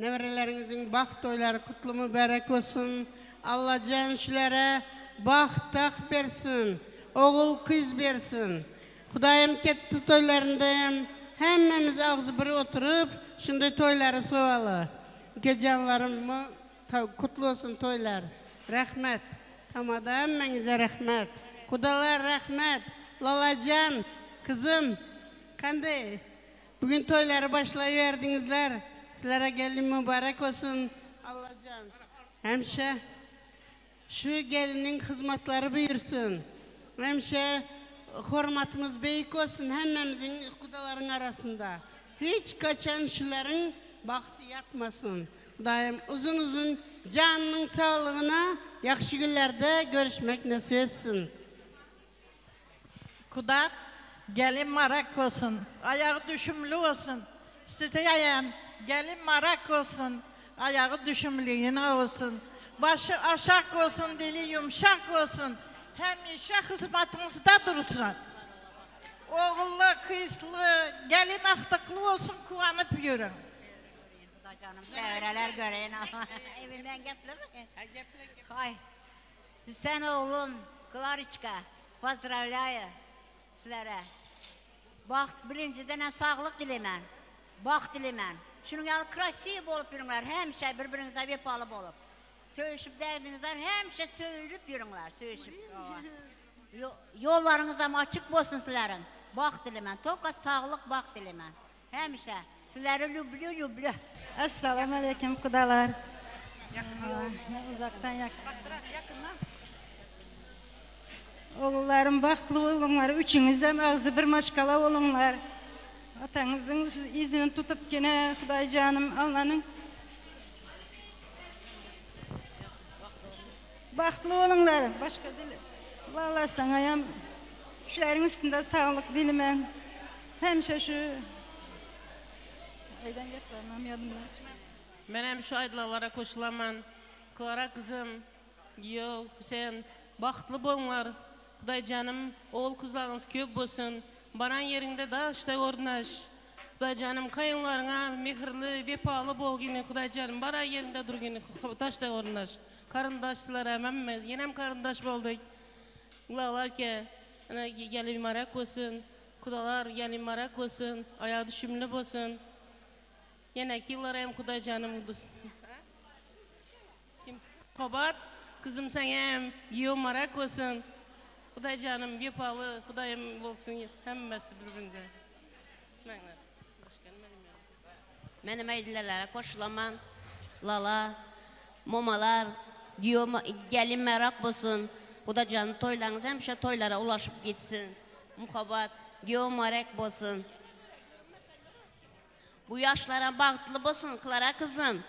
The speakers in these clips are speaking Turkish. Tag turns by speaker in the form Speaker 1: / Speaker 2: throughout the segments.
Speaker 1: Nevrelerinizin baxt toyları kutlu mübarek olsun. Allah canşilere baxt tak versin. Oğul kız versin. Kudayım ketti toylarındayım. Hemmemiz ağzı bir oturup şimdi toyları soğalı. Canlarım kutlu olsun toylar. Rahmet. Tamada hemmenize rahmet. Kudalar rahmet. Lalacan kızım. Kanday. Bugün toyları başlayıverdinizler. Sizlere gelin mübarek olsun. Allah'can. Hemşe şu gelinin hizmetleri buyursun. Hemşe hürmetimiz büyük olsun hemmemizin kudaların arasında. Hiç kaçan şuların baktı yatmasın. Daim uzun uzun canının sağlığına yakşı günlerde görüşmek nasip etsin.
Speaker 2: Kuda gelin marak olsun, ayağı düşümlü olsun. Size yayam gelin marak olsun, ayağı düşümlü yine olsun. Başı aşağı olsun, dili yumuşak olsun. Hem işe hizmetinizde dursun. Oğullu, kızlı, gelin aktıklı olsun, kuvanıp yürün.
Speaker 3: Canım çevreler göreyim ama evinden gepleme. Hay. Hüseyin oğlum, Klariçka, pozdravляю sizlere. Baxt birinciden hem sağlık dilemen, baxt dilemen. Şunun yanı krasiv olup yürünler, hemşe birbirinize vefalı olup. Söğüşüp derdinizler, hemşe söylüp yürünler, söğüşüp. Yollarınız ama açık olsun sizlerin. Baxt dilemen, toka sağlık baxt dilemen. Hemşe, sizleri lüblü.
Speaker 4: Assalamu alaikum kudalar. Uzaktan yakından. Oğullarım baktlı olunlar, üçünüzden ağzı bir maşkala olunlar. Atanızın izini tutup yine Kuday canım Allah'ın. Baktlı olunlar, başka dil. Vallahi sana yam, şuların üstünde sağlık dilimem. Hemşe şu. Aydan yapamam yadımdan.
Speaker 5: Ben hem şu aydılara koşulaman. Klara kızım, Giyo, Hüseyin, baktlı bollar. Kuday canım, oğul kızlarınız köp olsun. Baran yerinde da işte ornaş. Kuday canım, kayınlarına mehirli, vepalı bol yine Kuday canım. Baran yerinde dur yine taşta ornaş. Karındaşçılara hemen yenem karındaş bulduk. Ulalar ki, gelin marak olsun. Kudalar gelin marak olsun. Ayağı düşümlü olsun. Yine ki yıllara hem Kuday canım. Kabat, kızım sen hem Giyo marak olsun. Kuday canım vepalı, Kudayım olsun hemmesi birbirinize.
Speaker 3: Benim eydilelere koşulaman, lala, momalar, Giyo gelin merak olsun. Kuday canım toylarınız hemşe toylara ulaşıp gitsin. Muhabat, Giyo marak olsun. Bu yaşlara bağıtlı olsun Klara kızım.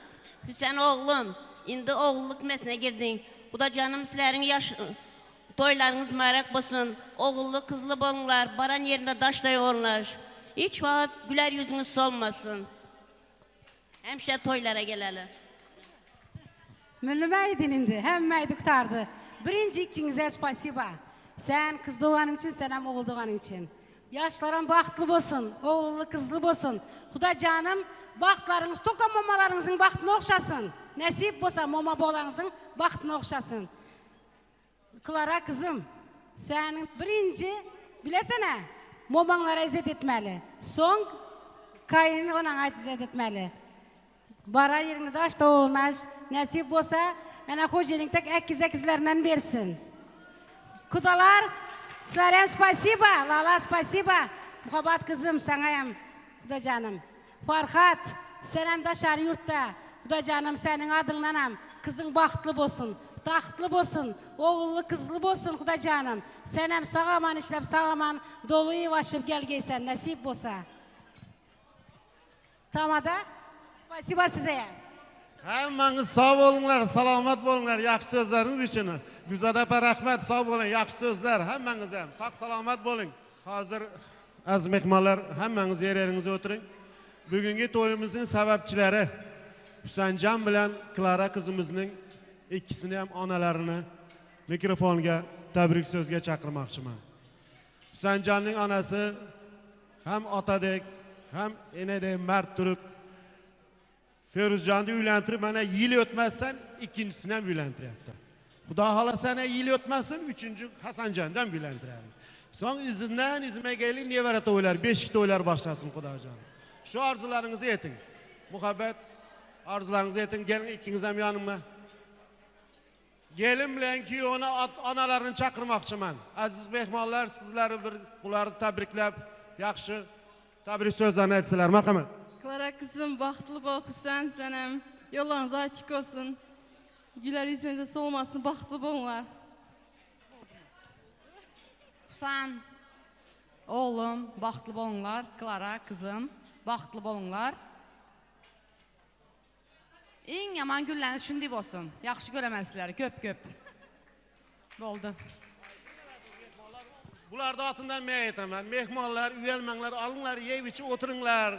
Speaker 3: Hüseyin oğlum, indi oğulluk mesine girdin. Bu da canım sizlerin yaş toylarınız merak olsun. Oğullu kızlı bolunlar, baran yerinde taşlay olunlar. Hiç vakit güler yüzünüz solmasın. Hemşe toylara gelelim.
Speaker 6: Mülümeydin indi, hemmeydi kurtardı. Birinci ikinize spasiba. Sen kız doğanın için, sen hem oğul doğanın için. Yaşların baktlı olsun, oğullu kızlı olsun. Kuda canım, baktlarınız, toka mamalarınızın baktına okşasın. Nasip olsa mama boğalarınızın baktına okşasın. Klara kızım, senin birinci, bilesene, mamanlara izzet etmeli. Son, kayını ona izzet etmeli. Bara yerinde daşta olmaz, nasip olsa, ana hocanın tek ekizlerinden versin. Kudalar, sizlere spasiba, lala spasiba. Muhabbat kızım, sana hem, Kuda canım. Farhat, sen dışarı yurtta, Kuda canım senin adından hem, kızın baktlı olsun, tahtlı olsun, oğullu kızlı olsun Kuda canım. Sen hem sağaman işlep sağaman, doluyu başıp gelgeysen, nasip olsa. Tamada, spasiba size hem.
Speaker 7: Hemmeniz sağ olunlar, salamat olunlar, yakşı sözleriniz için. Güzade rahmet, sağ olun, yakşı sözler, hemmeniz hem, sağ salamat olun. Hazır az mehmanlar, hemmeniz yerlerinize oturun. Bugünkü toyumuzun sebepçileri Hüseyin Can bilen Klara kızımızın ikisini hem analarını mikrofonga tebrik sözge çakırmakçıman. Hüseyin Can'ın anası hem atadek hem enedek mert Türk Firuzcan'ı üylentirip bana yıl ötmezsen ikincisine üylentireyaptı. Xuda hala sana yıl ötmezsen üçüncü Hasan Can'dan üylentirelim. Son izinden izime gelin niye veret oylar, beşikte oylar başlasın Xudacan. Şu arzularınızı yetin. Muhabbet arzularınızı yetin. Gelin ikinizem yanıma. Gelin bilen ki onu analarını çakırmakçıman. Aziz mehmanlar sizleri bir bunları tebriklep, yakşı tebrik sözlerini etseler. Merhamet.
Speaker 8: Klara kızım, baxtlı baxısan sənəm. Yollarınız açıq olsun. Gülər yüzünüzdə solmasın, baxtlı bolunlar.
Speaker 6: Husan, oğlum, baxtlı bolunlar. Klara, kızım, baxtlı bolunlar. En yaman günləriniz şunday olsun. Yaxşı görəməzsizlər, köp. Oldu.
Speaker 7: Bunlar da altından meyyetemem. Mehmanlar, üyelmenler, alınlar, yev içi oturunlar.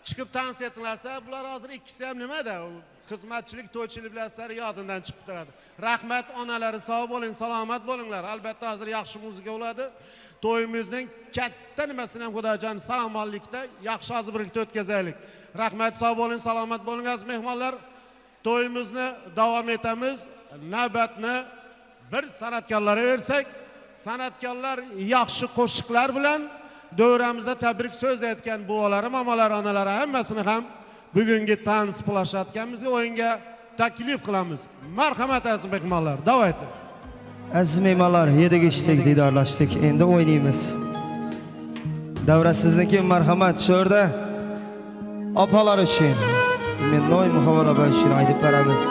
Speaker 7: Çıkıp dans ettilerse, bunlar hazır ikisi hem nime de hizmetçilik, toyçilik bilenler yadından çıktılar. Rahmet onaları sağ olun, salamat olunlar. Elbette hazır yakşı müzik oladı. Toyumuzdan katta nimesine Xudacan sağmallikte yakşı azı birlikte ötkezelik. Rahmet sağ olun, salamat olun az mehmanlar. Toyumuzni devam etemiz. Nöbetini bir sanatkarlara versek, sanatkarlar yakşı koşuklar bilen dövremizde tebrik söz etken buğaları, mamalar, analara hemmesini hem bugünkü tanış plaşatkenimizi oyunga taklif kılamız. Merhamet aziz mehmanlar, davet edin.
Speaker 9: Aziz mehmanlar, yedi geçtik, didarlaştık. Endi oynayımız. Davra sizniki merhamet şurada. Apalar için. Minnoy muhabbet apa için aydıp veremiz.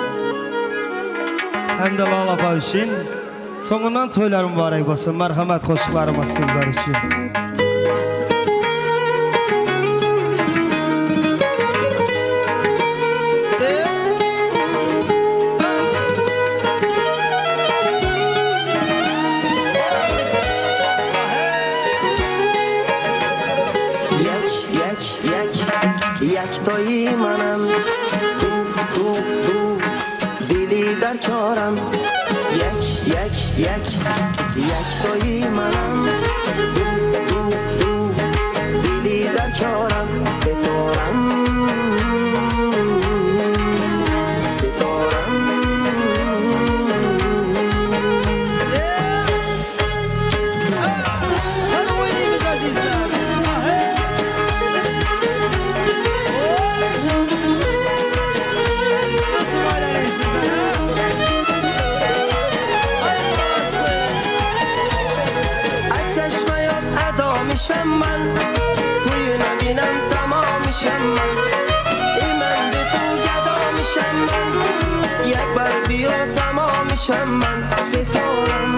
Speaker 9: Hem de lal apa için. Sonundan toylar mübarek olsun. Merhamet koşuklarımız sizler için.
Speaker 10: یک تویی منم دو دلی در کارم یک تویی منم دو دلی در کارم ستارم من توی نبینم تمام میشم من ایمن به تو گدا میشم من یک بار بیا سما میشم من ستارم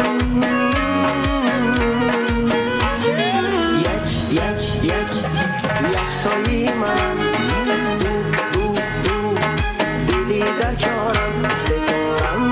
Speaker 10: یک تایی منم دو دلی در کارم ستارم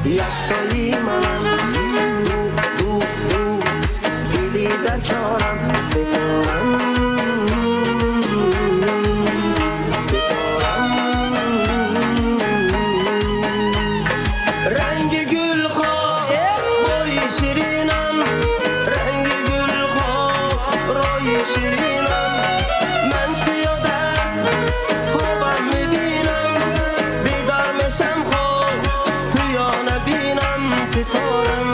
Speaker 10: یک تایی منم دو دلی در کارم ستارم رنگ گل خواب بای شیرینم رنگ گل خواب رای شیرینم من توی درد خوابم میبینم بیدار میشم خواب توی نبینم ستارم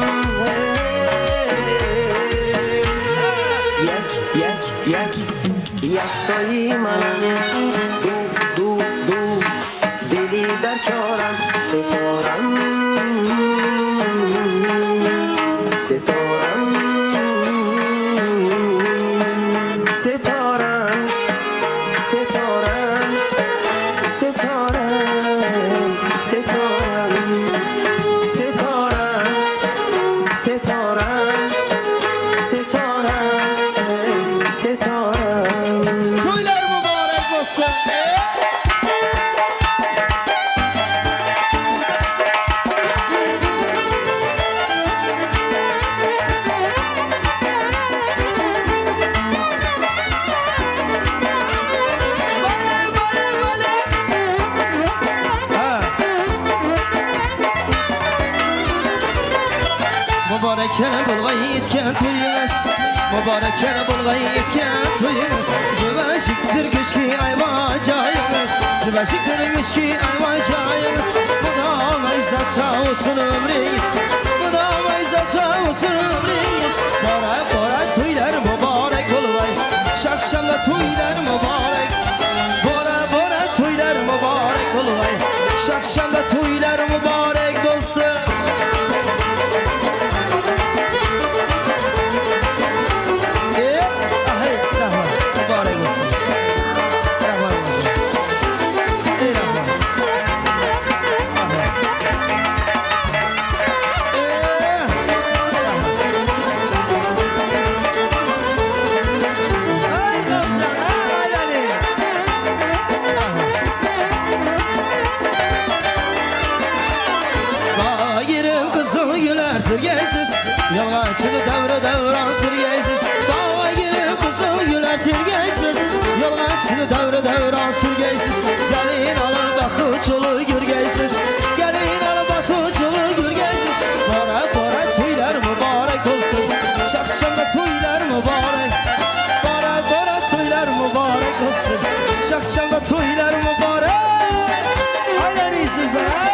Speaker 10: یک تایی منم دو دلی در کارم ستارم ستارم
Speaker 9: olsun. Mübarekkene bulgay etken toyumuz, mübarekkene bulgay etken toyumuz. Cübeşiktir güçki ayvacayımız, cübeşiktir güçki ayvacayımız. Bu da mayzata olsun ömrüyüz, bu da mayzata olsun ömrüyüz. Bora toylar mübarek bulgay, şakşamda toylar mübarek. Bora toylar mübarek bulgay, şakşamda toylar mübarek bulsun. Yalgaçını davran sürgeysiz, Bağa girip kızıl güler tirgeysiz. Yalgaçını davran sürgeysiz, gelin alın batuçulu gürgeysiz, gelin alın batuçulu gürgeysiz. Bora toylar mübarek olsun, şakşamda toylar mübarek. Bora toylar mübarek olsun, şakşamda toylar mübarek. Aynen iyisiniz ha.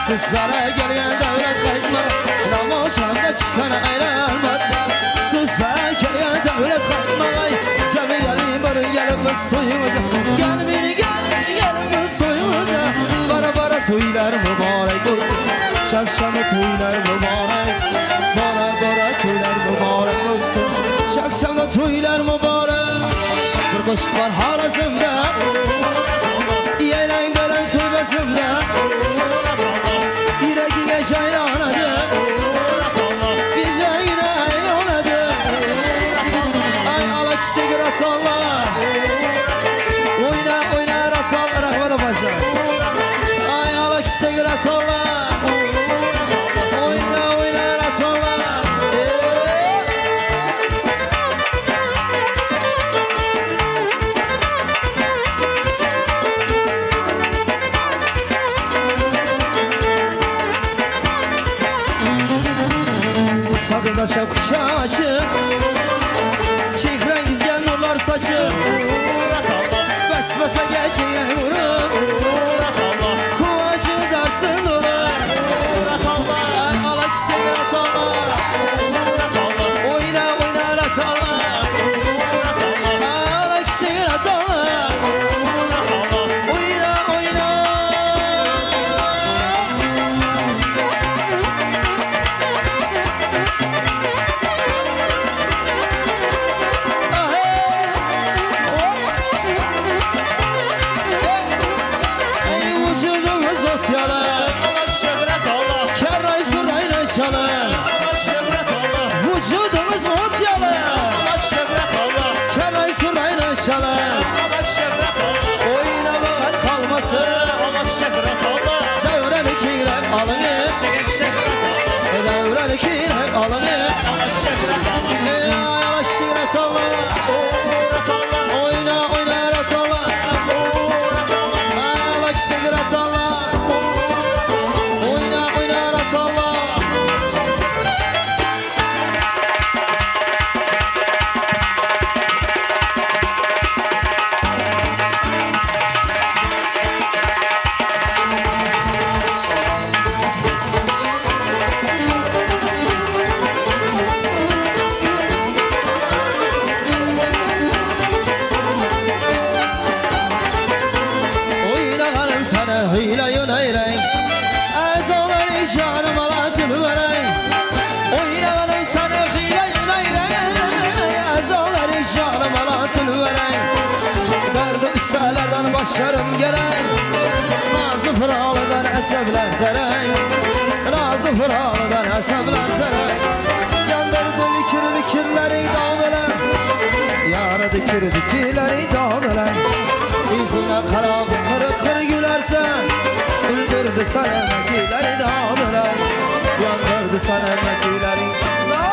Speaker 9: Sızlara gelgen devlet kayıtma, Namoşanda çıkan aylanmat. Sızlara gelgen devlet kayıtma, Gelin barın gelin biz soyumuza, Gelin biz soyumuza. Bara toylar mübarek olsun, şakşamda toylar mübarek. Bara toylar mübarek olsun, şakşamda toylar mübarek. Bir kuş var harazımda, Yelen bölüm tövbesimde. Yüreğine şayranadı, geceyine aynadı. Ay alak işte gir atallar, oyna atallar akvara başa. Ay alak işte gir atallar, oyna atallar. Sadında şapkışa açık, çekrengiz gel nurlar saçık. Basmasa geçeyen vurup, kuvacı zarsın dolar. Ay alak işte bir atallar, oyna atallar. Alak işte bir atallar, oyna. Vücudumuz ot yalı, keray surayla çalar. Oynamak kalmasın, devren ikiler alınır, devren ikiler alınır. Yavaştır atallar, oyna atallar. Yavaştır atallar, oyna atallar. sana hile yöneyrek Azaları canım alatını verek Oynayalım sana hile yöneyrek Azaları canım alatını verek Derdi üstelerden başlarım gerek Nazı fıralıdan esevler terek Nazı fıralıdan esevler terek Yandırdı likirleri dağılar Yara dikirleri dağılar İzine karan kırık gülersen Öldürdü sana mekileri dağılar Yandırdı sana mekileri dağılar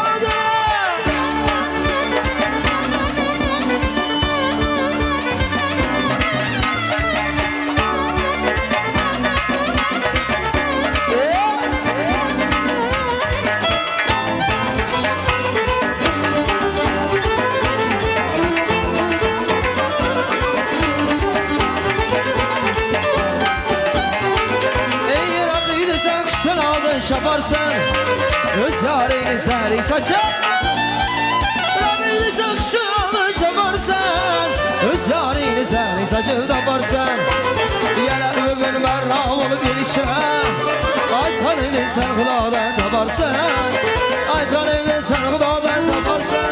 Speaker 9: Şaparsan öz yarını sari saçar Rabini sakşını şaparsan öz yarını sari saçır taparsan Yele bugün berra olup gelişe Ay tanıdın sen hıladan taparsan Ay tanıdın sen hıladan taparsan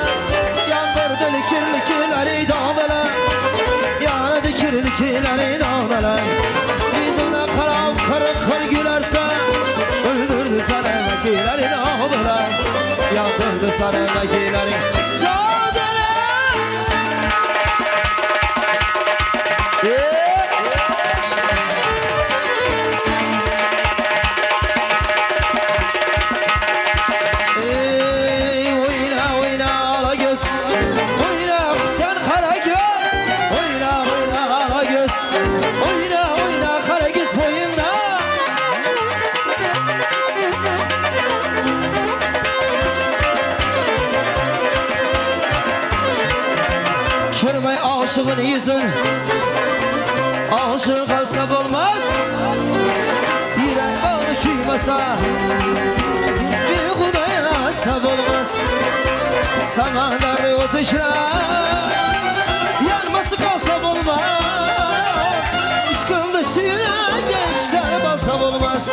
Speaker 9: Yandırdı likirleri dağdılar Yana dikirleri dağdılar Yüzüne karam kırık gülersen Öldürdü sana mekileri dağdılar Yandırdı sana mekileri dağdılar Oyna oyna ala göz Oyna sen kara göz Oyna oyna ala göz Oyna oyna kara göz boyuna Körmey aşığın yüzün Aşık kalsa olmaz Yürek bağlı küymasa Bir kudaya sab olmaz Samanları otuşra Yanması kalsam olmaz Aşkımda suyuna genç kalp alsam olmaz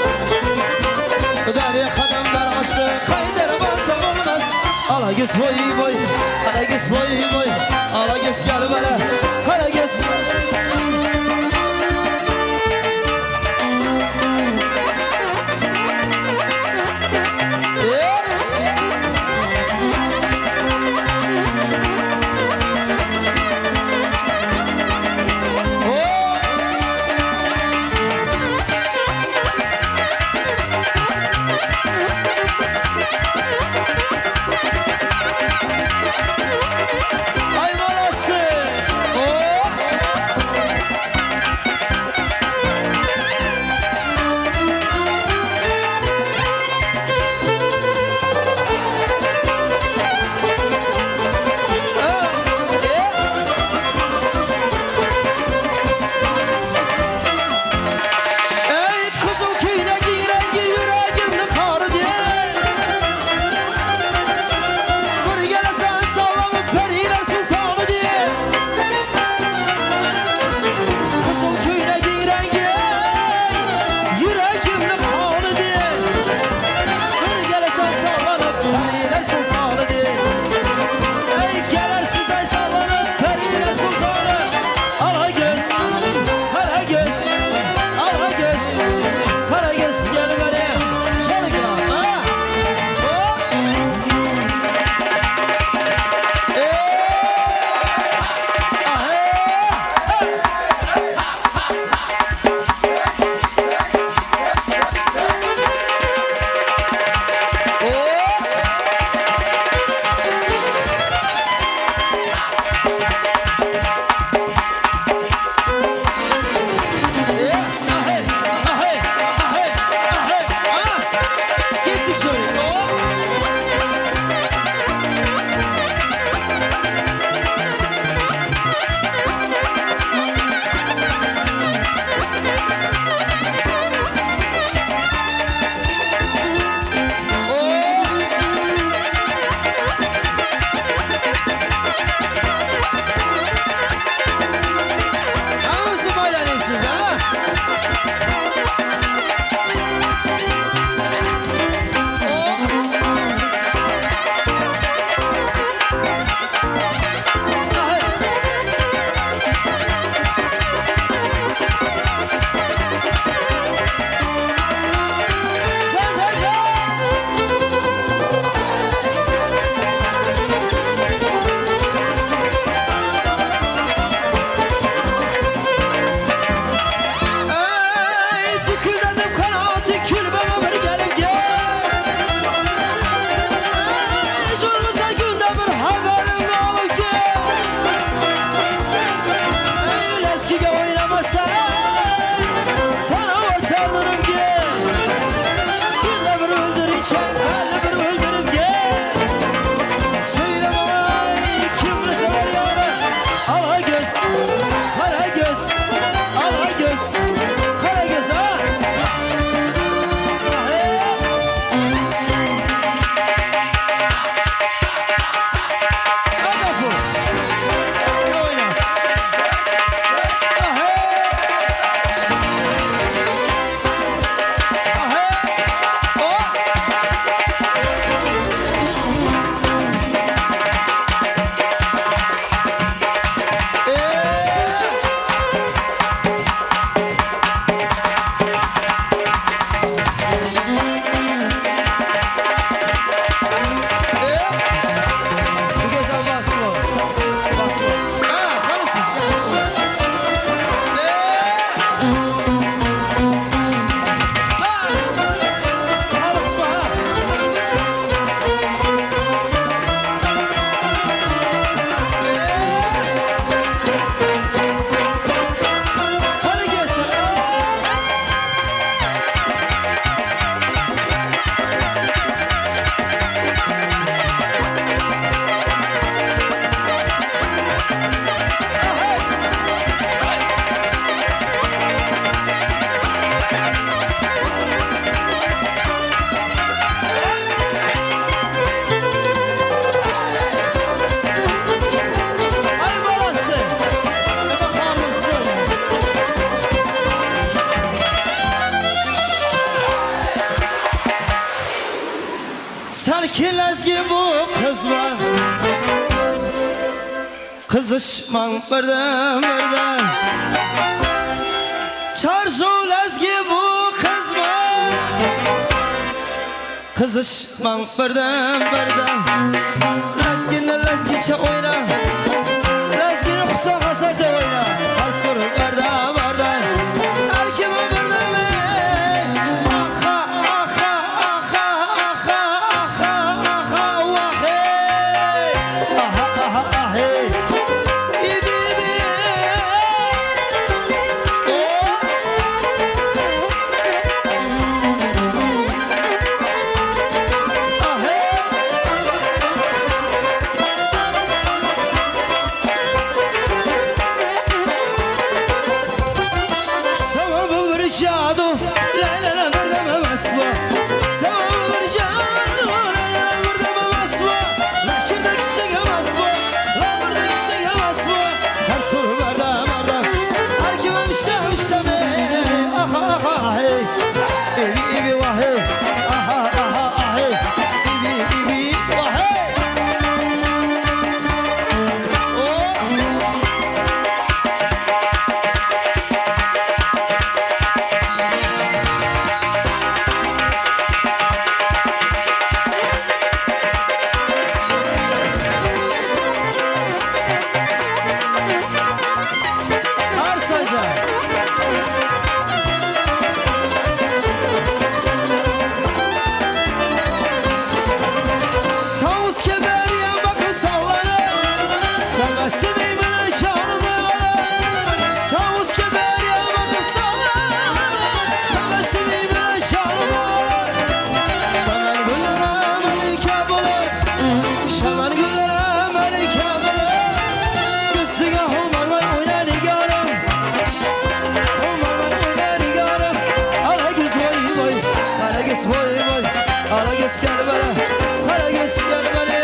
Speaker 9: Derya kademler açtı Kayder balsam olmaz Ala göz boy boy Ala göz boy boy Ala göz gel bana Kara göz Lakin ezgi bu kız var Kızışman birden Çarşul ezgi bu kız var Kızışman birden Lezgini lezgiçe oyna Lezgini kusa hasete oyna Hal sorun nerede varda Erkime birden Aha aha aha aha aha aha Vahey Aha aha ahey İbi ibi Jadu, la la la, verdama maswa. Samar jadu, la la la, verdama maswa. La kirda kistega maswa, la verda kistega maswa. Her soru verdama, her kime müşteme. Aha aha hey, ibi ibi wahe. Aha aha hey, ibi ibi wahe. Gel bana, hara gel bana.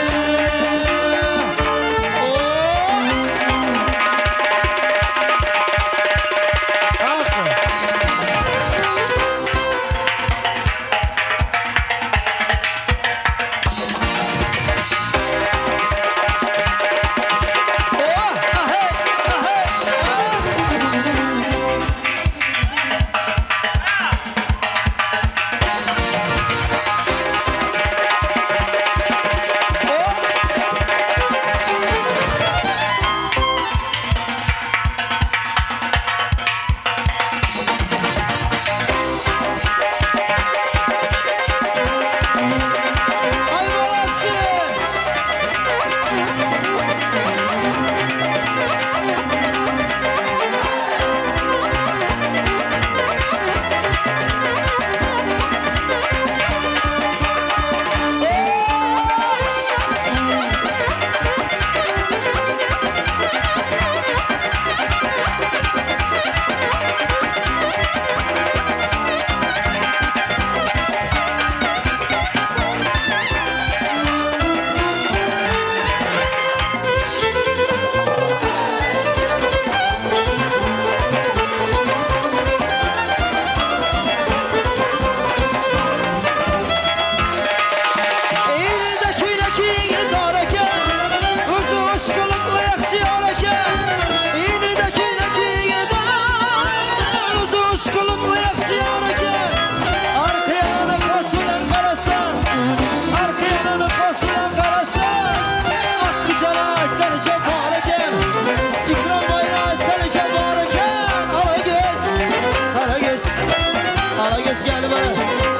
Speaker 9: Gel bana,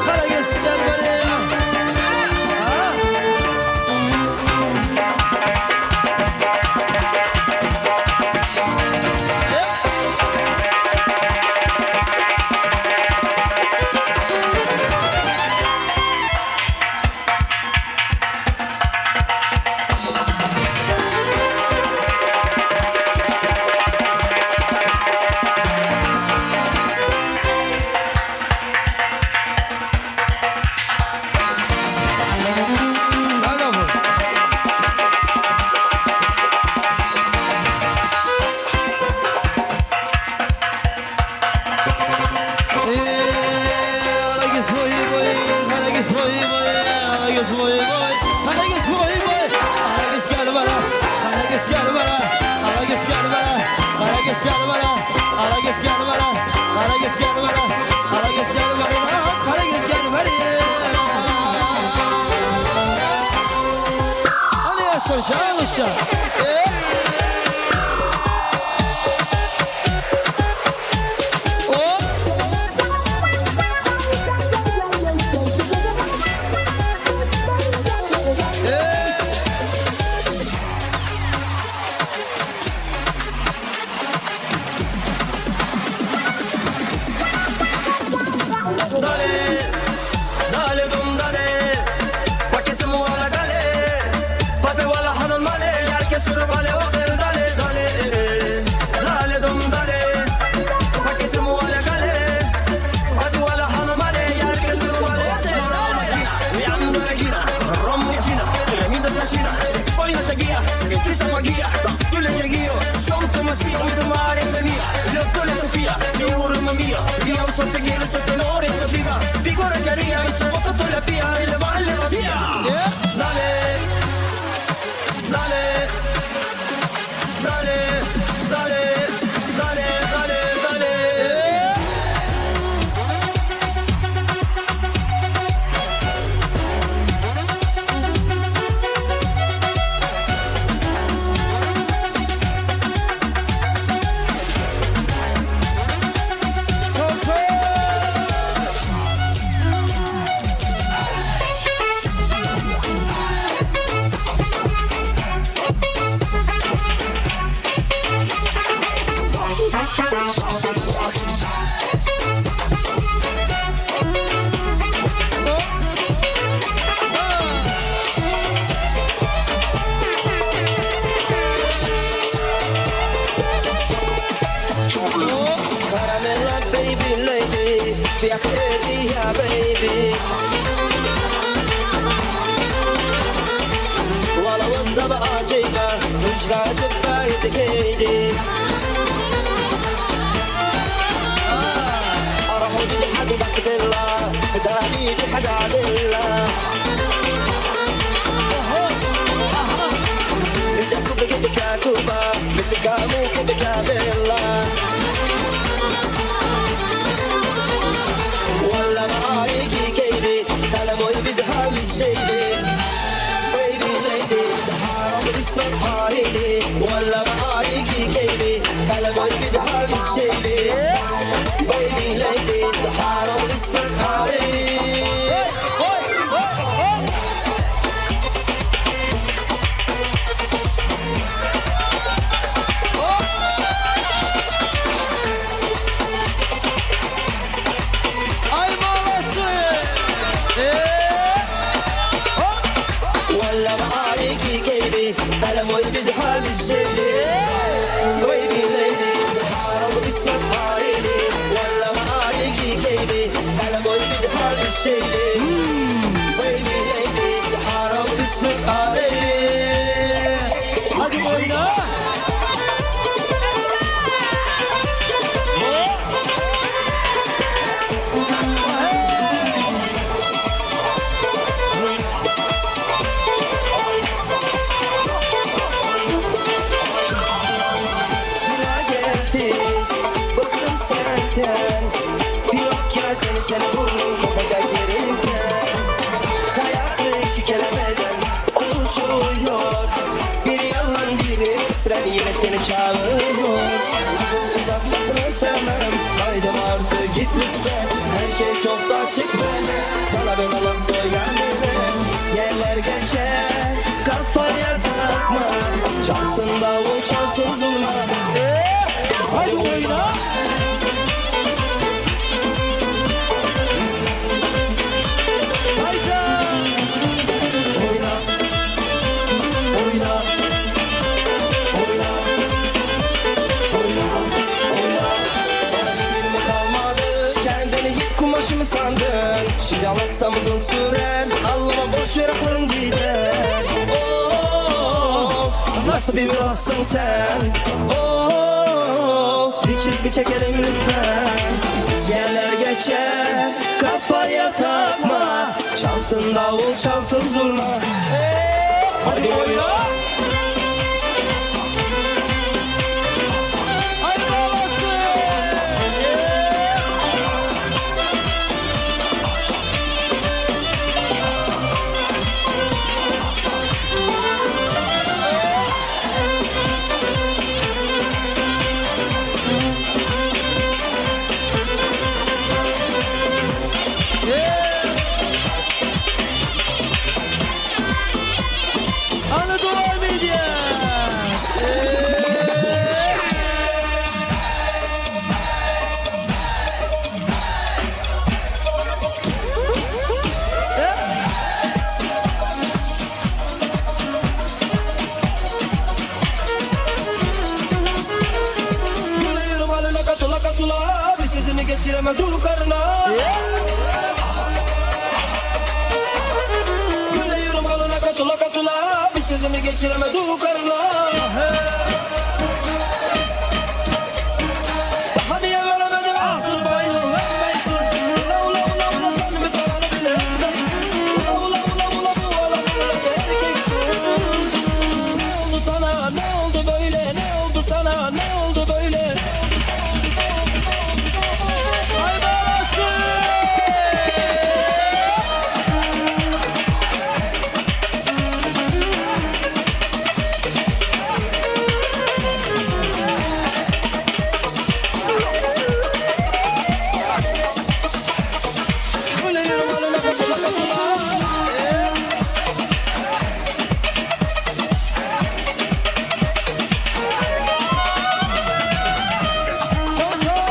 Speaker 9: kara göz gel bana. Boy, boy, boy, boy, boy, boy, boy, boy.
Speaker 10: gel bana, kara geç gel bana, kara geç gel bana, kara geç gel bana, kara geç gel bana, kara geç gel bana. Hadi yaşa, canım yaşa. Şimdi anlatsam uzun sürer, Allah'ıma boş ver aklın gider. Nasıl bir ruhsın sen? Bir çizgi çekelim lütfen. Yerler geçer, kafaya takma. Çalsın davul, çalsın zurna. Hadi oyna. sözümü geçiremedi o karılar. Daha niye veremedi ağzını bayını vermeysin. Ula ula ula ula sen mi karanı bilemeysin. Ula ula ula ula bu alanı erkeksin. Ne oldu sana ne oldu böyle ne oldu sana ne oldu böyle. Hay babası. Böyle yürü malına katıla katıla. Son son.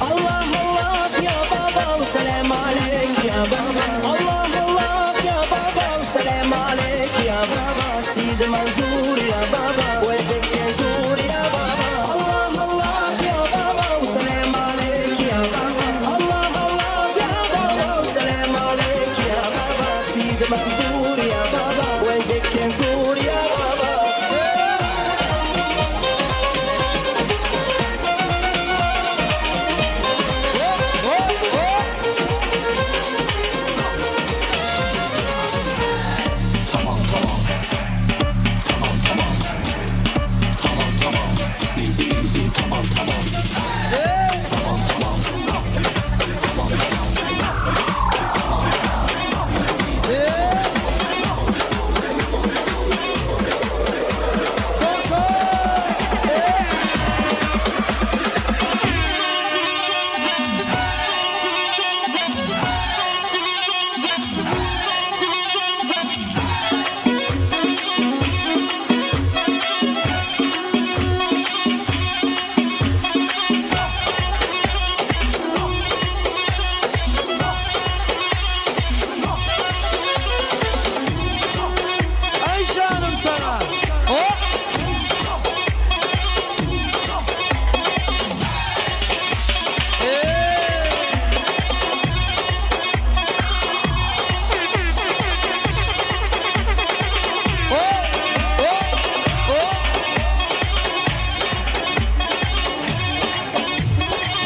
Speaker 10: Allah Allah ya babam selam aleyk ya baba. Allah Allah ya babam selam aleyk ya baba. Sid Manzur ya baba. Wajek Manzur ya baba. Allah Allah ya babam selam aleyk ya baba. Allah Allah ya babam selam aleyk ya baba. Sid Manzur ya baba. Wajek Manzur ya baba. Ayşe Hanım sana. Hop.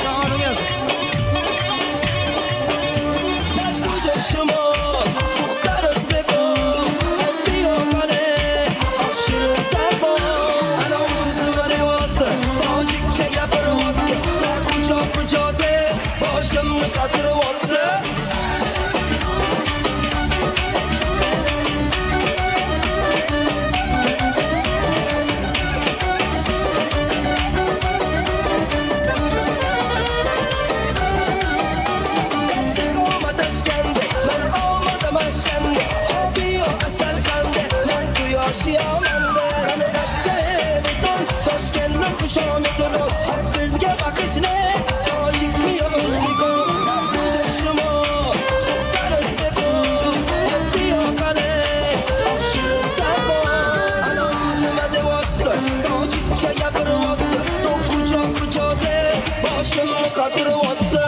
Speaker 10: Sağ olun yazın. Kocaşıma muhtar özbeko hep yokane aşırı serbo anam kızına devattı tacikçe yapırvattı kuca kuca de başımı katırvattı. Olmadı aşkende, ben olmadım aşkende. Hobi yok asal kande, ben kuyaşı yamande. Ben bakçaya beton, toşkenle kuşağımı turun. Hep bizge bakış ne? Tacik mi yavuz mi go? Kocaşıma, muhtar özbeko. Hep yok ane, aşırı serbo. Anam kızıma devattı, tacikçe yapırvattı. Don kuca kuca de, başımı katırvattı.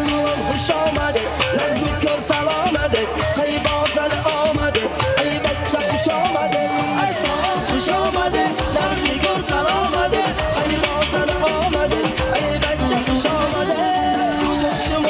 Speaker 10: Salam huş amadet, lazmi kör salamedet. Kay bazen amadet, ay bacca huş amadet. Ay salam huş amadet, lazmi kör salamedet. Kay bazen amadet, ay bacca huş amadet. Kocaşıma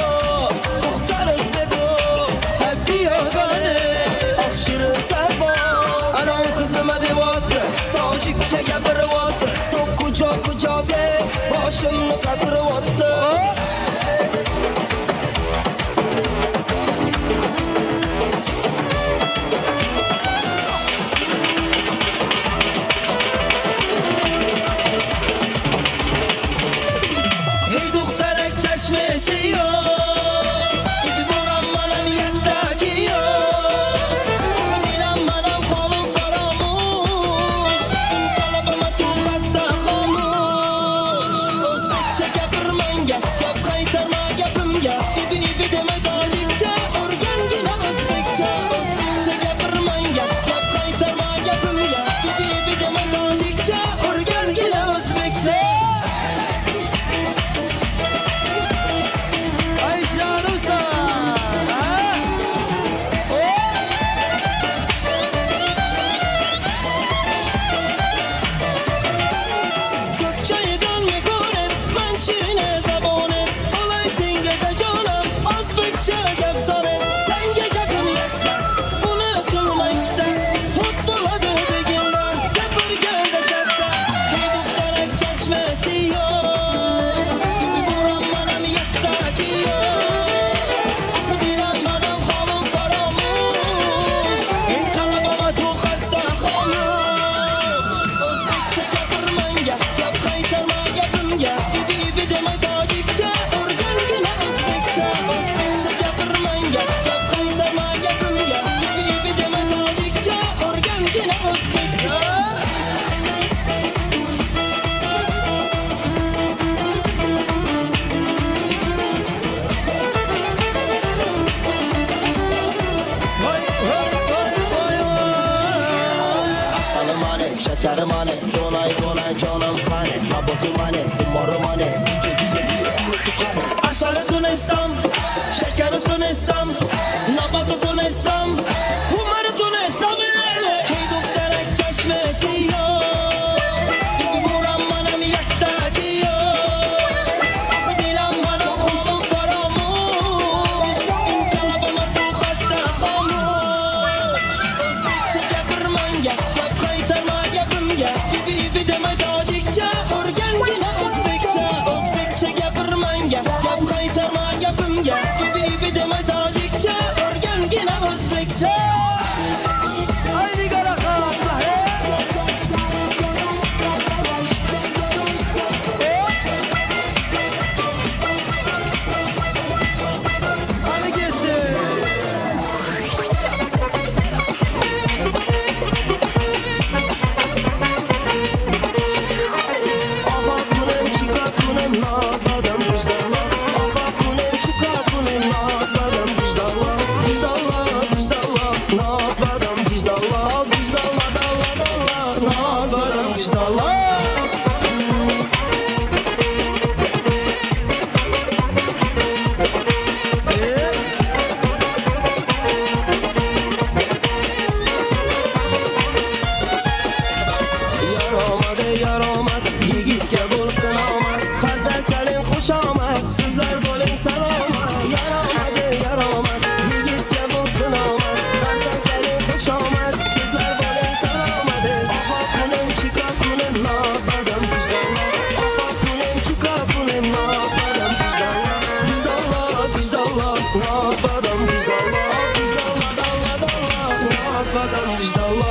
Speaker 10: Ormane Asalı Tunes'tam Şekeri Tunes'tam Nabatı Tunes'tam Humarı Tunes'tam Heyduk derek çeşmesi yok İbi buram manam yakta diyor Ah dilam manam kolum faramuş İnkalabama tu hasta hamuş Özbekçe gapirman gap Yap kaytarma gapimga İbi deme tacikçe Örgengine Özbekçe Özbekçe gapirman gap Yap kaytarma gapimga İbi deme tacikçe Örgengine Özbekçe Haydi garaka Hadi gitsin Aha kunem çıka kunem nazladan vicdanla Aha kunem çıka kunem nazladan vicdanla Vicdanla vicdanla nazladan vicdanla Vicdanla dalla dalla nazladan vicdanla Yaromat yigitga bo'lsin omad qarza chaling xushomad sizlar bo'ling salomat yaromat yigitga bo'lsin omad qarza chaling xushomad sizlar bo'ling salomat oho kunim chika kunim nozladan vijdonla oho kunim chika kunim nozladan vijdonla vijdonla nozladan vijdonla vijdonla dalla nozladan vijdonla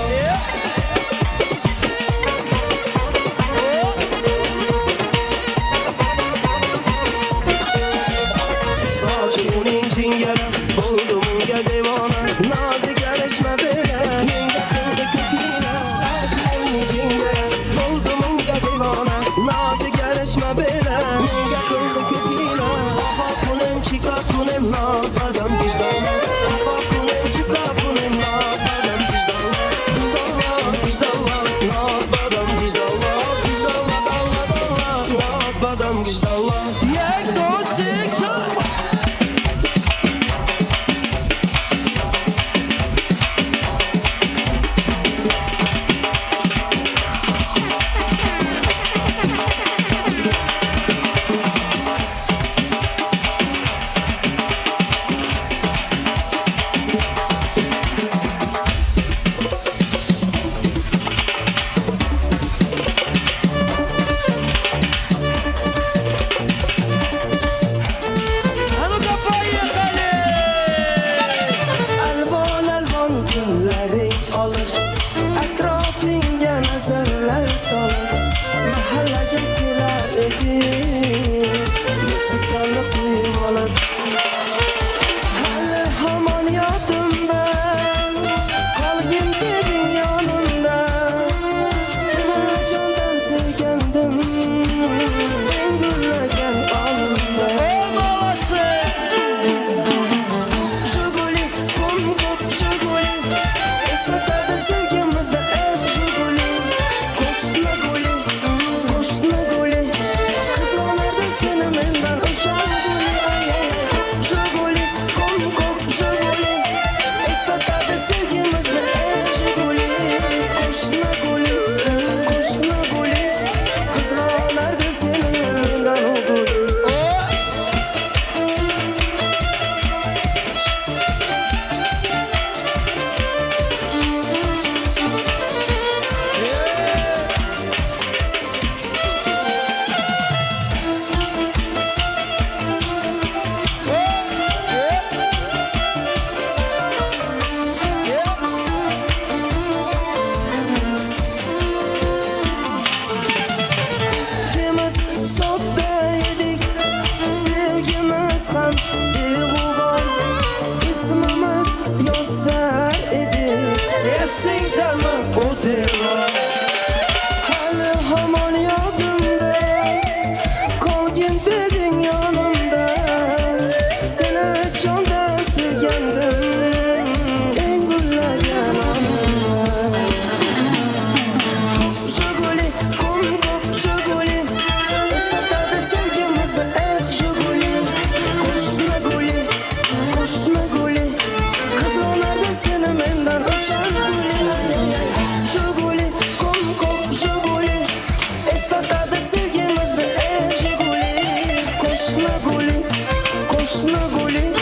Speaker 10: Kuşlu guli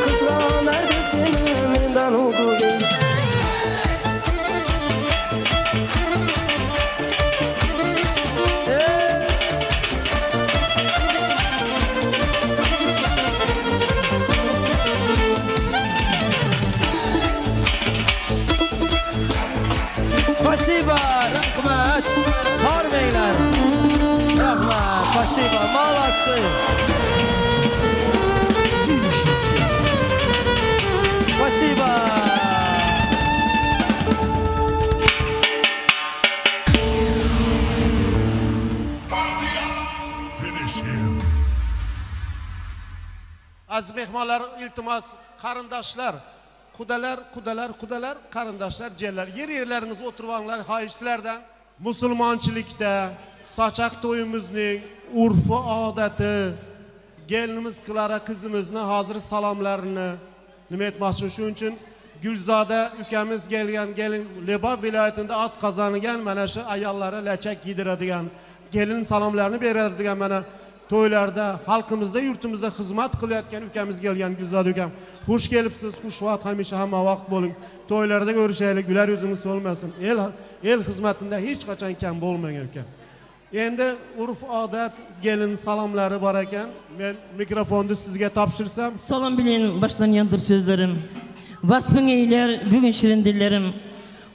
Speaker 10: Kızga neredesin Mendan o guli
Speaker 9: Спасибо, rahmat. Hormanglar. Rahmat, спасибо, молодцы. Спасибо.
Speaker 7: Aziz mehmonlar, iltimos, qarindoshlar, qudalar, qarindoshlar, jellar, yerlaringiz o'tirib olinglar, xohish sizlardan musulmonchilikda sochaq to'yimizning urfi odati, gelinimiz Klara qizimizni hozir salomlarini nima etmoqchi, shuning uchun Gulzoda ukamiz kelgan, gelin Lebap viloyatida ot qozongan mana shu ayollari lachak kiydiradigan, gelin salomlarini beradigan mana to'ylarda, xalqimizda, yurtimizda xizmat qilayotgan ukamiz kelgan Gulzoda ukam. Xush kelibsiz, xushvaqt hamisha hamma vaqt bo'ling. To'ylarda ko'rishaylik, güler yüzünüz olmasın. El xizmatında hech qachon kam bo'lmagan ukam. Endi urf odat, gelin salomlari bor ekan. Men mikrofonni sizga topshirsam.
Speaker 11: Salam bilen başlanyandır sözlerim. Vasfın eyler, bugün şirin dillerim.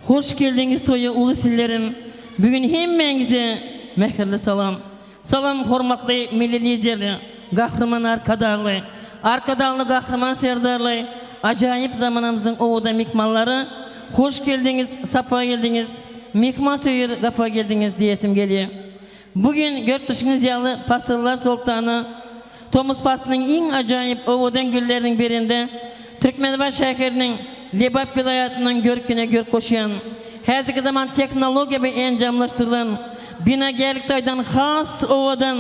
Speaker 11: Hoş geldiniz toya ulu sillerim. Bugün hemmenize mehirli salam. Salam hormatlı milli lideri, kahraman arkadağlı kahraman serdarlı, acayip zamanımızın oğuda mikmalları. Hoş geldiniz, safa geldiniz, mikman söyür kafa geldiniz diyesim geliyor. Bugün görtüşünüz yalı Pasıllar Sultanı, Thomas Pas'ın en acayip oğudan güllerinin birinde, Türkmenbaş şehirinin Lebap vilayetinin görküne gör koşuyan, her zaman teknoloji ve encamlaştırılan, Bina gelik toydan has ovadan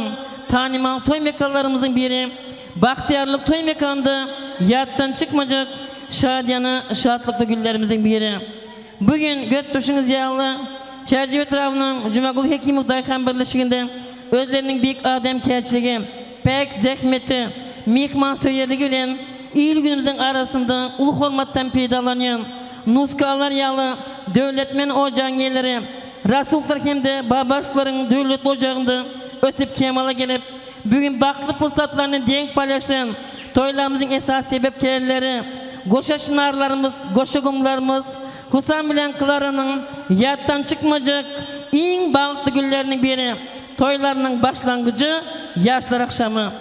Speaker 11: tanıman toy mekanlarımızın biri Bahtiyarlık toy mekanında yattan çıkmayacak şadiyanı şatlıklı güllerimizin biri. Bugün götürüşünüz yağlı çerçeve tarafından Cumagul Hekimov Dayhan Birleşiğinde özlerinin büyük adem kerçiliği, pek zahmeti, mihman söylerliği ile iyi günümüzün arasında ulu hormattan peydalanıyor. Nuskalar yağlı devletmen ocağın yerleri Rasullar hem de babaşların devlet ocağında ösüp kemala gelip bugün baklı fırsatlarını denk paylaşan toylarımızın esas sebepkarları, goşa şınarlarımız, goşa gumlarımız, Husan bilen Clara'nın yattan çıkmayacak en bağlı günlerinin biri toylarının başlangıcı yaşlar akşamı.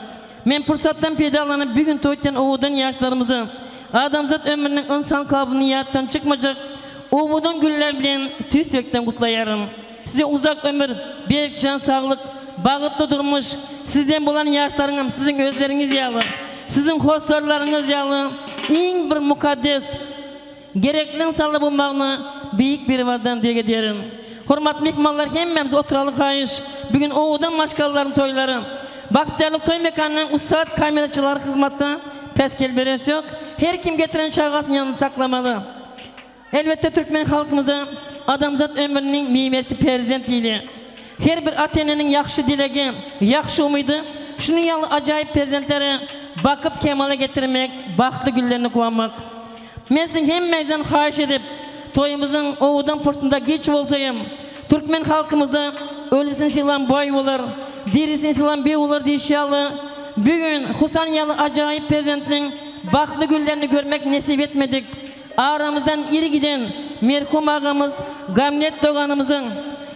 Speaker 11: Men fırsattan peydalanıp bugün toytan oğudan yaşlarımızı, adamzat ömrünün insan kabını yattan çıkmayacak Oğudan güller bilen tüysürekten kutlayarım. Size uzak ömür, bir can sağlık, bağıtlı durmuş, sizden bulan yaşlarınım, sizin özleriniz yağlı, sizin hoslarlarınız yağlı, en bir mukaddes, gerekli sağlı bulmağını büyük bir vardan diye giderim. Hürmet mihmallar hemmemiz oturalı kayış, bugün oğudan maşkalların toyları, Bahtiyarlık toy mekanının ustad kameraçıları hizmetten peskel beresi yok, her kim getiren şahgasının yanını saklamalı. Elbette Türkmen halkımıza adamzat ömrünün mimesi perzent ile her bir Atene'nin yakşı dilegi, yakşı umudu şunun yalı acayip perzentlere bakıp kemale getirmek, bahtlı güllerini kullanmak. Ben sizin hemmezden hayiş edip toyumuzun oğudan pırsında geç olsayım Türkmen halkımıza ölüsün silan boy olur, dirisin silan bey olur diyişyalı. Bugün Husanyalı acayip perzentinin bahtlı güllerini görmek nasip etmedik. Aramızdan iri giden merhum ağamız Gamlet Doğanımızın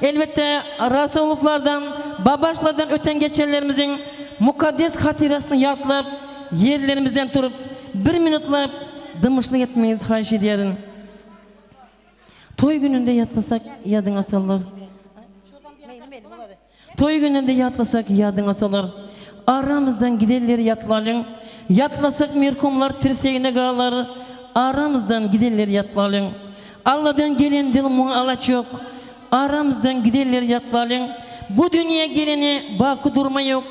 Speaker 11: elbette Rasulullah'dan babaşlardan öten geçenlerimizin mukaddes hatirasını yatlayıp yerlerimizden durup bir minutla dımışlık etmeyiz hayiş ediyorum. Toy gününde yatlasak yadın asallar. Toy gününde yatlasak yadın asallar. Aramızdan giderleri yatlalın. Yatlasak merhumlar tirseğine kalırlar. Aramızdan giderleri yatlalın. Allah'tan gelen dil muha alaç yok. Aramızdan giderleri yatlalın. Bu dünya geleni bakı durma yok.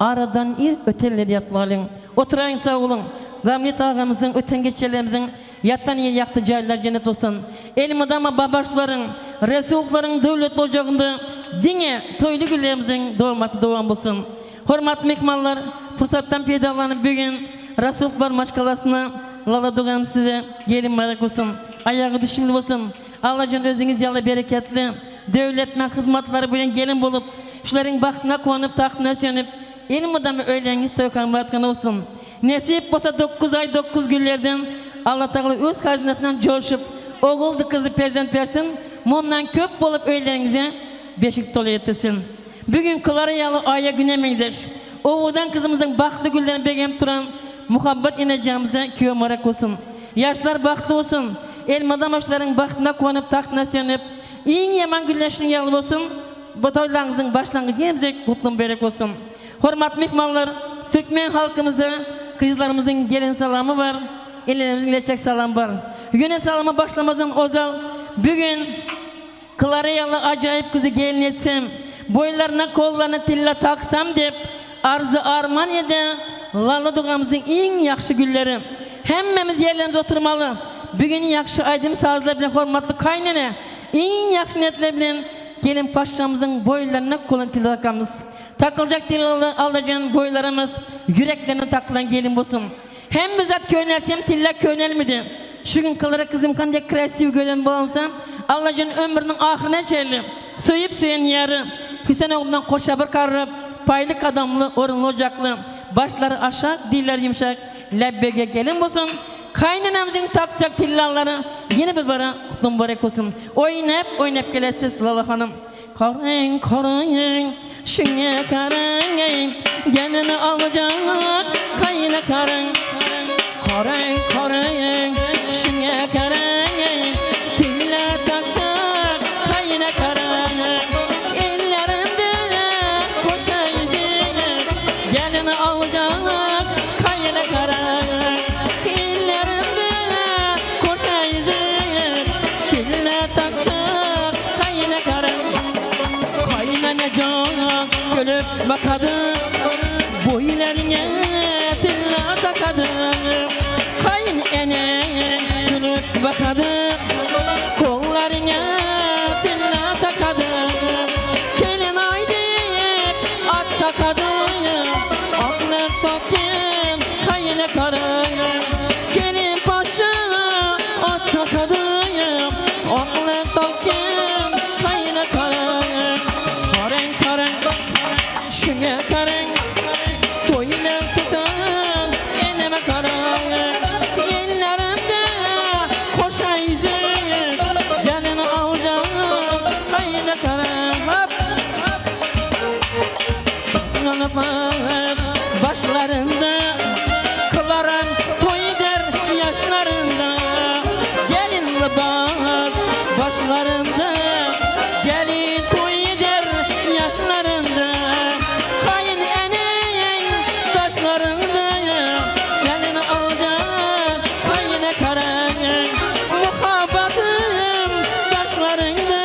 Speaker 11: Aradan öteleri yatlalın. Oturayın sağ olun. Gamlet ağamızın, öten geçerlerimizin yattan yer yaktı cahiller cennet olsun. Elim adama babaşların, Resulların devletli ocağında dine toylu güllerimizin doğmatı doğan olsun. Hürmet mekmallar fırsattan peydalanıp bugün Rasulullah maşkalasına lala doğam size gelin merak olsun. Ayağı düşümlü olsun. Allah'ın özünüz yalı bereketli. Devletme hizmetleri bilen gelin bulup şuların baktına konup tahtına sönüp ilim adamı öğleniz toykan batkan olsun. Nesip olsa 9 ay 9 günlerden Allah Teala öz hazinesinden coşup oğuldu kızı perzent versin. Mondan köp bolup öğlerinize beşik dolu ettirsin. Bugün kıları yalı aya günemeyizler. Oğuldan kızımızın baktı güllerini begem turan muhabbet ineceğimize köy marak olsun. Yaşlar baktı olsun. Elmadamaşların baktına konup tahtına sönüp en yaman güneşin yalı olsun. Bu toylarınızın başlangıcı emzek kutlum berek olsun. Hormat mihmanlar, Türkmen halkımızda kızlarımızın gelin salamı var. Ellerimizin leçek salam var. Güne salamı başlamazdan ozal. Bugün Kılarayalı acayip kızı gelin etsem, boylarına kollarına tilla taksam dep, arzı arman ede, Lala doğamızın en yakşı gülleri. Hemmemiz yerlerimize oturmalı. Bugün yakşı aydım sazlar bilen hormatlı kaynana, en yakşı netler bilen gelin paşamızın boylarına kolun tilla takamız. Takılacak tilla alacağın boylarımız, yüreklerine takılan gelin olsun. Hem bizzat köynelsem tilla köynelmedi. Şu gün kılara kızım kandiye krasiv gölen bolamsam, Allah'ın ömrünün ahirine çeyli. Söyüp söyün yarı, Hüseyin oğlundan koşa bir karrıp, paylık adamlı, orunlu ocaklı, başları aşağı, diller yumuşak, lebbege gelin olsun. Kaynanamızın takacak tillalları yine bir bara kutlum barek olsun. Oynayıp gelesiz Lala Hanım. Karayın karayın, şüne karayın, gelini alacak, kayına karayın. Karayın karayın, şüne karayın, tilla takacak, kayına karayın. Ellerimde koşayacak, gelini alacak, kayına karayın. Ellerimde koşayacak, tilla takacak, kayına karayın. Kayına ne can, gülüp bakadı, boylarına tilla takadı. Kayın ene gülüp bakadı, kollarına tilla takadı. Gelin haydi at takadı, aklı tokken kayına karayın. Gelin paşa at takadı, aklı tokken kayına karayın. Karen karen, şüne karen, toyla tutan eneme karayın. Ellerimde koşayızır, gelini alacağım kayına karayın. Başlarında kılaran toy der yaşlarında. Gelin libas başlarında, gelin toy der yaşlarında. Kayın eneğin taşlarında, gelini alacak kayına karayın. Muhabbetim taşlarında,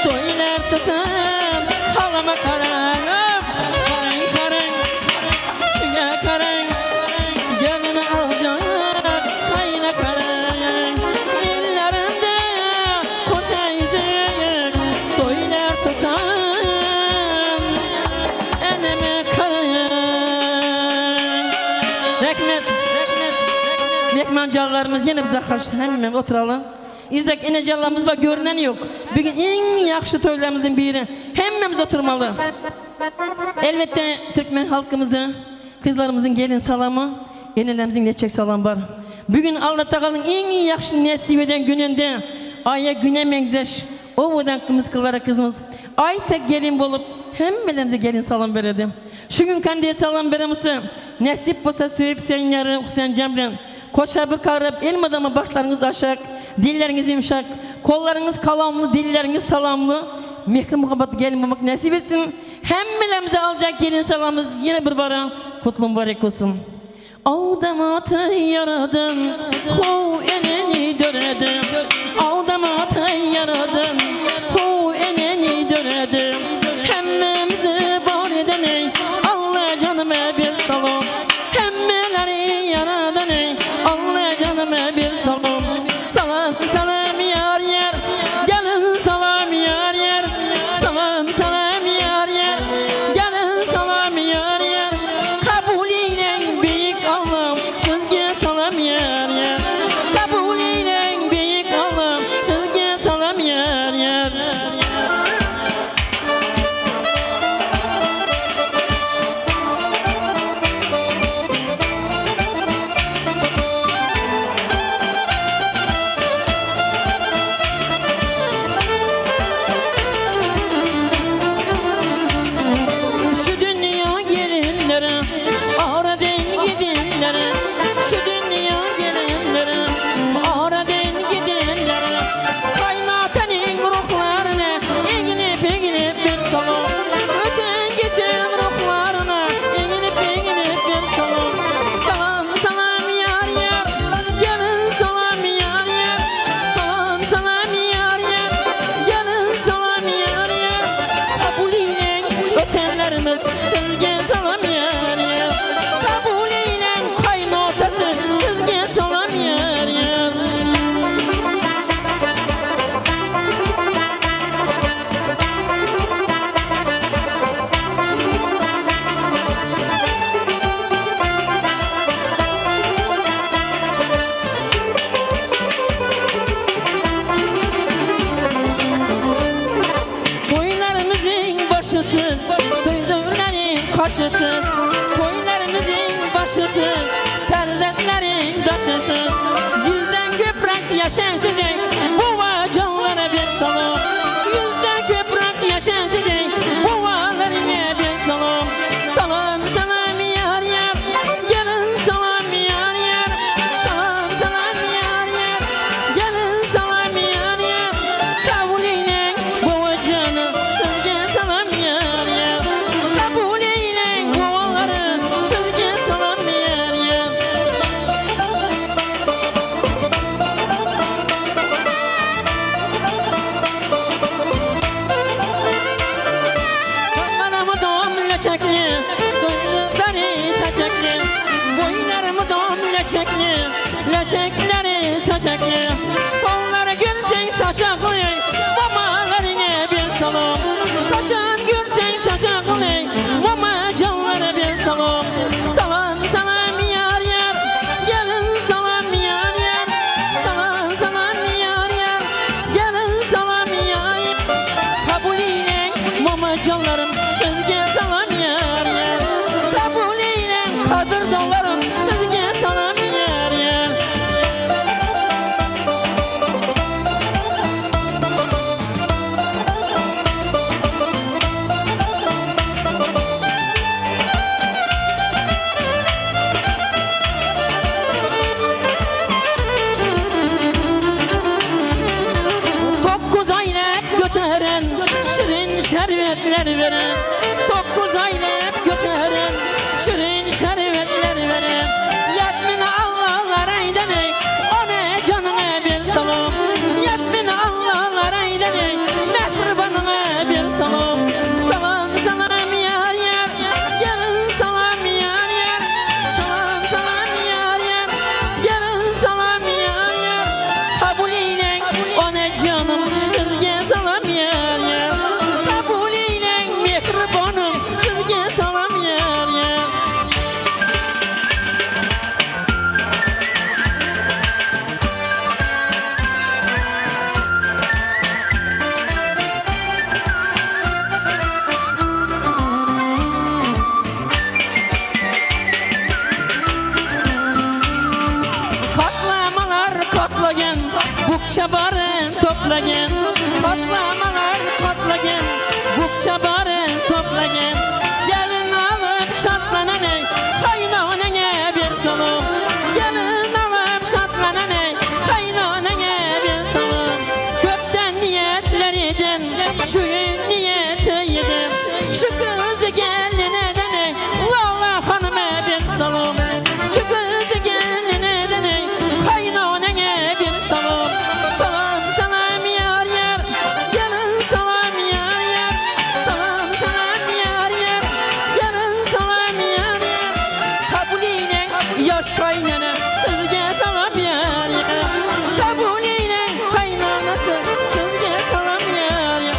Speaker 11: toylar tutan halama karayın. Karayın karayın, şüne karayın, gelini alacak kayına karayın. Ellerimde koşayızır, toylar tutan eneme karayın. Rahmet. Mehmancarlarımız yine bize karşı hemen oturalım. İzdek enecarlarımız bak görünen yok. Bugün en yakşı toylarımızın biri. Hemmemiz oturmalı. Elbette Türkmen halkımızda kızlarımızın gelin salamı, enelerimizin leçek salam var. Bugün Allah Teala'nın en yakşı nesip eden gününde aya güne mengzeş o vadan kızımız ay tek gelin bulup hemmelerimize gelin salam veredim. Şu gün kandiye salam veremisi nesip olsa söyleyip sen yarın Hüseyin Cemren koşa bir karıp elm adamı başlarınız aşak, dilleriniz yumuşak, kollarınız kalamlı, dilleriniz salamlı. Mehri muhabbet gelin bulmak nasip etsin. Hemmelerimize alacak gelin salamımız yine bir bara kutlu mübarek olsun. Aldamatı yaradım, hu eneni döredim. Aldamatı yaradım, hu eneni döredim. Hemmemizi bar edenin, Allah canıma bir salam. Hemmeleri yaradanın, Allah canıma bir salam. Salam salam yar yar, gelin salam yar yar. Salam salam yar yar, gelin salam yar yar. Kabul eyle büyük Allah'ım, yaşan sizin Bova canlara bir salam Yüzden köprek yaşan sizin Bovalarına bir salam Salam salam yar yar Gelin salam yar yar Salam salam yar yar Gelin salam yar yar Kabul eyle Bova canım Sizge salam yar yar Kabul eyle Bovalarım Sizge salam yar yar Kollarımı domla çekli, gözlükleri saçaklı Boylarımı domla çekli, laçekleri saçaklı Kolları görsen saçaklı, mamalarına bir salam Kaçan görsen saçaklı, mama canlara bir salam Salam salam yar yar, gelin salam yar yar Salam salam yar yar, gelin salam yar yar Kabul eyle mama canlarım sizge salam yar yar Kabul eyle kadir dolarım sizge salam yar yar Dokuz aylık götüren şirin şerbetler veren Dokuz aylık götüren şirin şerbetler veren Yetmin Allah'lar eylemek ona canına bir salam Yetmin Allah'lar eylemek mehribanına bir salam Salam salam yar yar gelin salam yar yar Salam salam yar yar gelin salam yar yar Kabul eyle ona canım sizge salam yar yar Kabul eyle mehribanım sizge salam yar yar Katlamalar katlagen Bukça barın toplagen Katlamalar katlagen Bukça barın toplagen Gelin alıp şatlananay Kaynanana bir salam Gelin alıp şatlananay Kaynanana bir salam Köpten niyetleriden Şu niyeti yedim Şu kızı gelin edenay Lala hanıma bir salam Şu kızı gelin edenay Kaynanana bir salam Salam salam yar yar Gelin salam yar yar Salam salam yar yar Gelin salam yar yar Kabul eyle yaş kaynana Sizge salam yar yar Kabul eyle kaynanası Sizge salam yar yar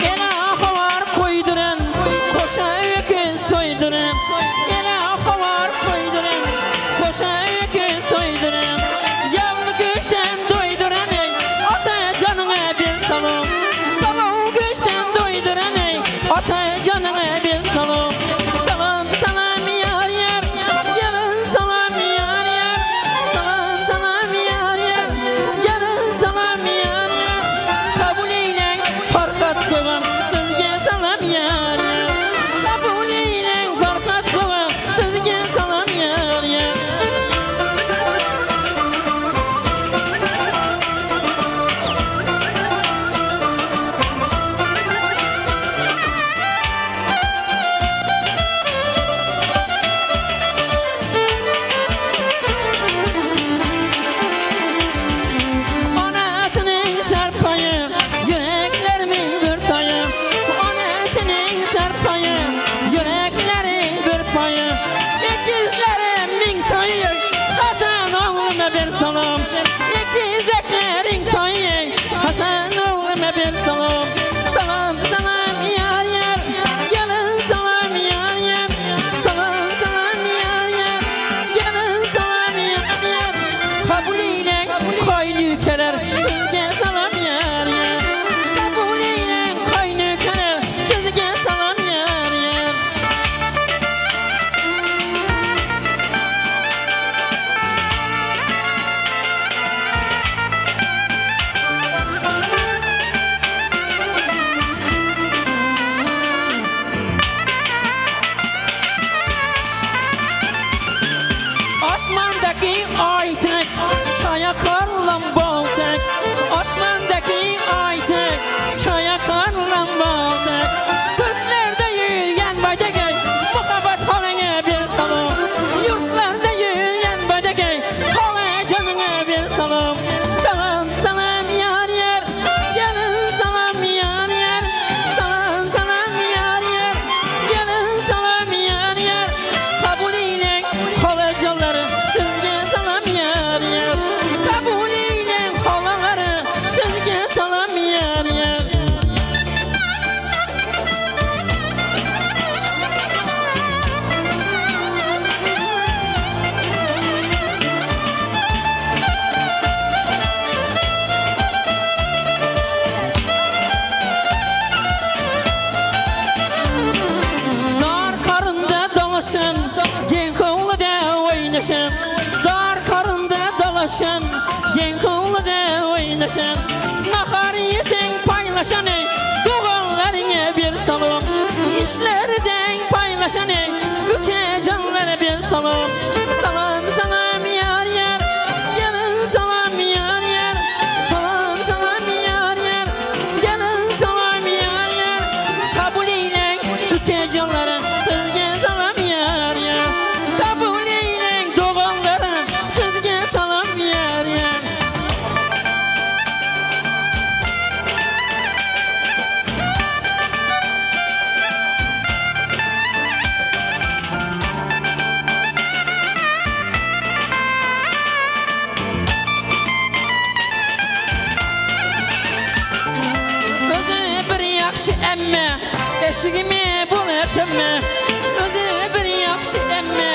Speaker 11: Ela var koyduran Koşa öküz soyduran Ela var koyduran Koşa öküz soyduran Yavru güçten doyduran ey Ata canına bir salam Baba güçten doyduran ey Ata canına bir salam Salam salam yar yar Gelin salam yar yar Salam salam yar yar Gelin salam yar yar Kabul eyle farkat doğam Sizge salam yar yar Kabul eyle farkat doğam Sizge salam yar yar Anasının serpayı Yüreklerimin bir tayı Anasının serpayı Yüreklerin bir payı İkizlerim bin tayı Hasan oğluma bir salam İkizeklerin tayı Hasan oğluma bir salam Salam salam yar yar Gelin salam yar yar Salam salam yar yar Gelin salam yar yar Kabul eyle koylu keler Sizge salam yar yar Kabul eyle paylaşan, nahar yesen paylaşan ey, doğanlarına bir salam. İşlerden paylaşan ey, ülke canlara bir salam. Salam salam yar yar, gelin salam yar yar. Salam salam yar yar, gelin salam yar yar. Kabul eyle ülke canlara, sizge salam yar yar. Kabul eyle doğanlara, sizge salam yar yar. Özü bir yaxşı emme, eşigimi bul etme. Özü bir yaxşı emme,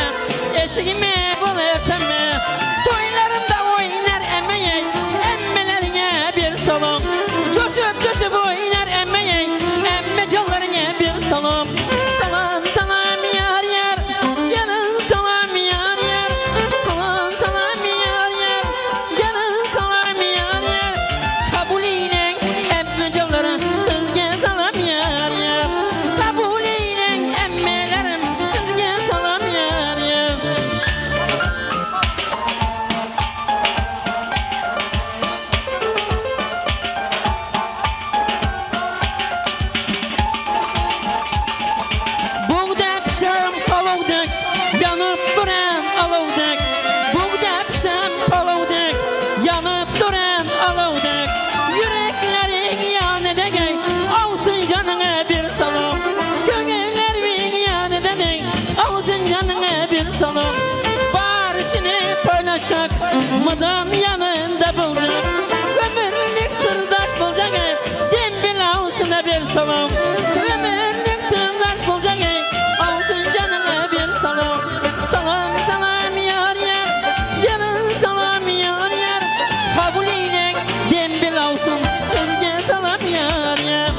Speaker 11: eşigimi bul etme. Toylarımda oynar emmeyey, emmelerine bir salam. Coşup oynar emmeyey, emme canlarına bir salam. Salam salam yar yar, gelin salam yar yar. Salam salam yar yar, gelin salam yar yar. Kabul eyle emme canlarım, sizge salam yar yar. Kabul eyle emmelerim, sizge salam yar yar. Buğda pişem palovdak, yanıp duran alovdak. Buğda pişem palovdak, yanıp duran alovdak. Yüreklerin yanıdaki, olsun canına bir salam. Gönüllerin yanıdaki, olsun canına bir salam. Barışını paylaşak, madam yanında bulacak. Ömürlük sırdaş bulacak, dembil olsun bir salam. Ömürlük sırdaş bulacak, olsun canına bir salam. Salam salam yar yar, gelin salam yar yar. Kabul eyle dembil olsun, sizge salam yar yar.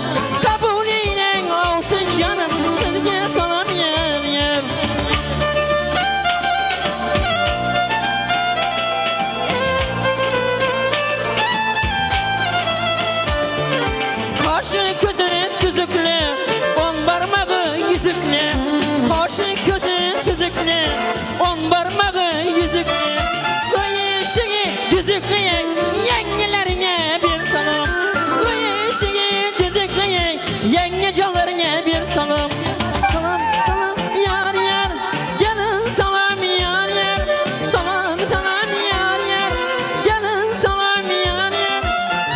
Speaker 11: Kabul eyle olsun canım, sizge salam yar yar. Kaşı gözü süzüklü, on parmağı yüzüklü. Kaşı gözü süzüklü, on parmağı yüzüklü. Koy işini düzüklü, yengelerine bir salam. Koy işini düzüklü, yenge canlarına bir salam. Salam salam yar yar, gelin salam yar yar. Salam salam yar yar, gelin salam yar yar.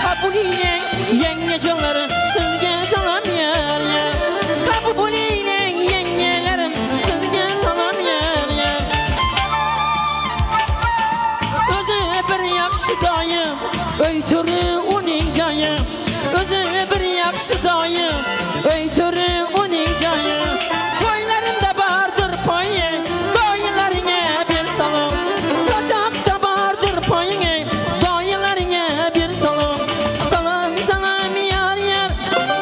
Speaker 11: Kabul eyle yenge canları, sizge salam yar yar. Kabul eyle yengelerim, sizge salam yar yar. Özü bir yaxşı dayım, öytürü onun cayım. Özü bir yaxşı dayım, öytürü onun cayım. Toylarımda vardır payı, dayılarına bir salam. Saçakta vardır payı, dayılarına bir salam. Salam salam yar yar,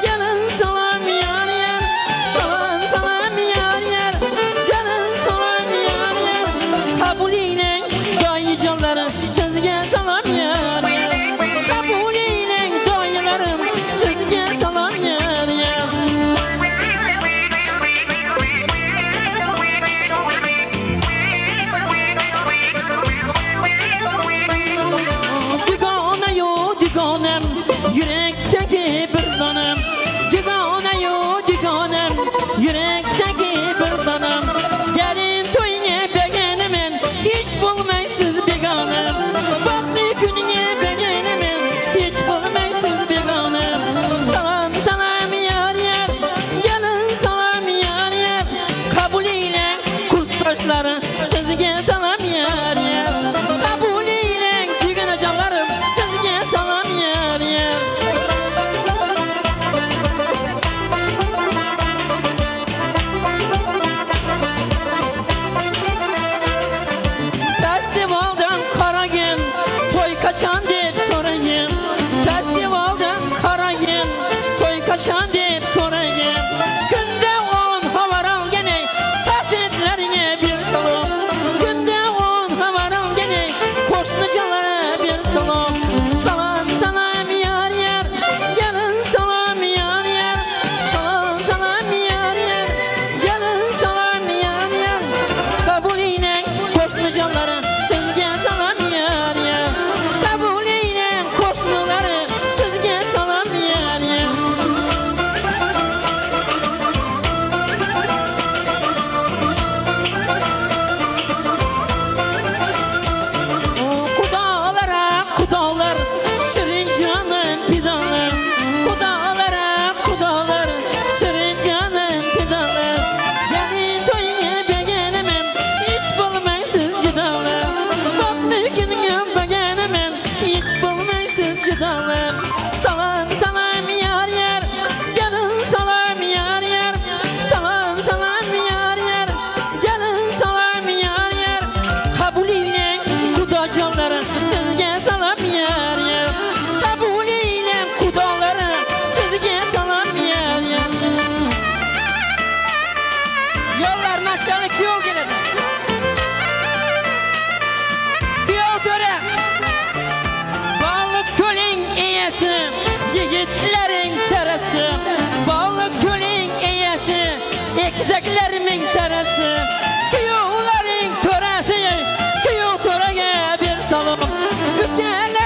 Speaker 11: gelin salam yar yar. Salam salam yar yar, gelin salam yar yar. Kabul eyle dayı canları, sizge salam yar yar. Yiğitlerin sarısı, balı külün iyesi, ekzeklerimin sarısı, kıyuların töresi, kıyı törege bir salam. Ülkeler